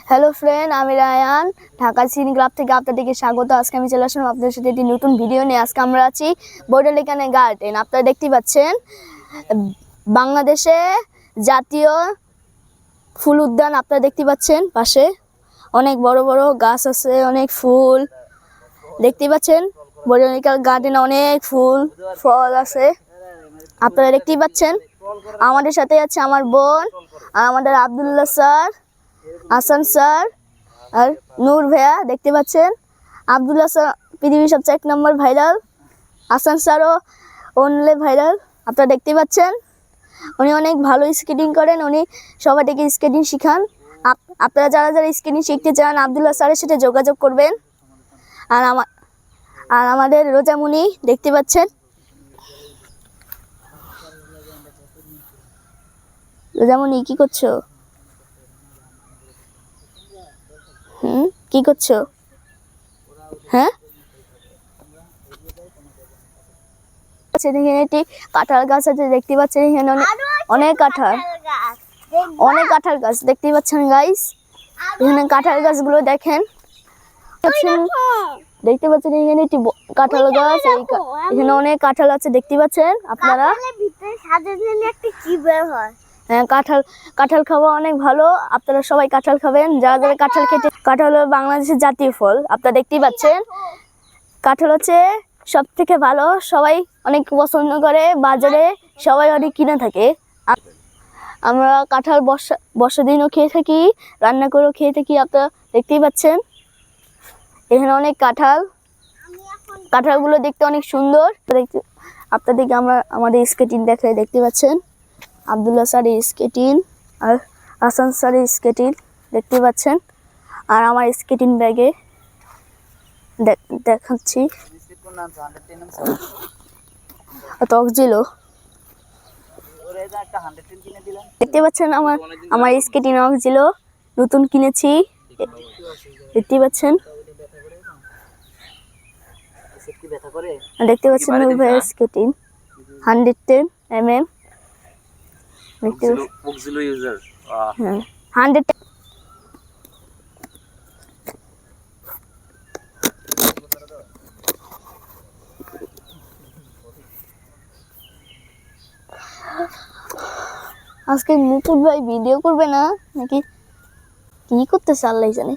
Hello friend, আমি Ryan Dhaka সিনি club থেকে আপনাদেরকে স্বাগত। আজকে আমি চলে আসলাম আপনাদের সাথে একটি নতুন ভিডিও নিয়ে। আজকে আমরা আছি বোটানিক্যাল গার্ডেন। আপনারা দেখতেই পাচ্ছেন বাংলাদেশে জাতীয় ফুল উদ্যান। আপনারা দেখতে পাচ্ছেন পাশে অনেক বড় বড় গাছ আছে, অনেক ফুল দেখতে পাচ্ছেন। বোটানিক্যাল গার্ডেনে অনেক ফুল ফল আছে, আপনারা দেখতেই পাচ্ছেন। আমাদের সাথে আছে আমার বোন আর আমাদের আব্দুল্লাহ স্যার, হাসান স্যার আর নূর ভাইয়া। দেখতে পাচ্ছেন আব্দুল্লাহ স্যার পৃথিবীর সবচেয়ে 1 নম্বর ভাইরাল, হাসান স্যারও অনলি ভাইরাল। আপনারা দেখতে পাচ্ছেন উনি অনেক ভালো স্কেটিং করেন, উনি সবাইকে স্কেটিং শেখান। আপনারা যারা যারা স্কেটিং শিখতে চান আব্দুল্লাহ স্যারের সাথে যোগাযোগ করবেন। আর আমাদের রোজামুনি দেখতে পাচ্ছেন। রোজামুনি কি করছো? কি করছো? হ্যাঁ, এখানে একটি কাঁঠাল গাছ আছে, দেখতে পাচ্ছেন। এখানে অনেক কাঁঠাল গাছ দেখতে পাচ্ছেন গাইস। এখানে কাঁঠাল গাছগুলো দেখেন, দেখতে পাচ্ছেন। এখানে একটি কাঁঠাল গাছ, এখানে অনেক কাঁঠাল আছে দেখতে পাচ্ছেন আপনারা। হ্যাঁ, কাঁঠাল খাওয়া অনেক ভালো। আপনারা সবাই কাঁঠাল খাবেন, যারা যারা কাঁঠাল খেতে। কাঁঠাল হলো বাংলাদেশের জাতীয় ফল, আপনারা দেখতেই পাচ্ছেন। কাঁঠাল হচ্ছে সব থেকে ভালো, সবাই অনেক পছন্দ করে, বাজারে সবাই অনেক কিনে থাকে। আমরা কাঁঠাল বর্ষা দিনও খেয়ে থাকি, রান্না করেও খেয়ে থাকি। আপনারা দেখতেই পাচ্ছেন এখানে অনেক কাঁঠালগুলো দেখতে অনেক সুন্দর। আপনাদেরকে আমরা আমাদের স্কেটিং দেখাই, দেখতে পাচ্ছেন আব্দুল্লাহ স্যারের স্কেটিং আর হাসান স্যারের স্কেটিং দেখতে পাচ্ছেন। আর আমার স্কেটিং ব্যাগে দেখাচ্ছি দেখতে পাচ্ছেন। আমার স্কেটিং অক্সিল নতুন কিনেছি, দেখতে পাচ্ছেন। দেখতে পাচ্ছেন নূর ভাইয়ের স্কেটিং 110 mm। হ্যাঁ, 110। আজকে মুকুট ভাই ভিডিও করবে না নাকি কি করতেছে আল্লাহ জানে।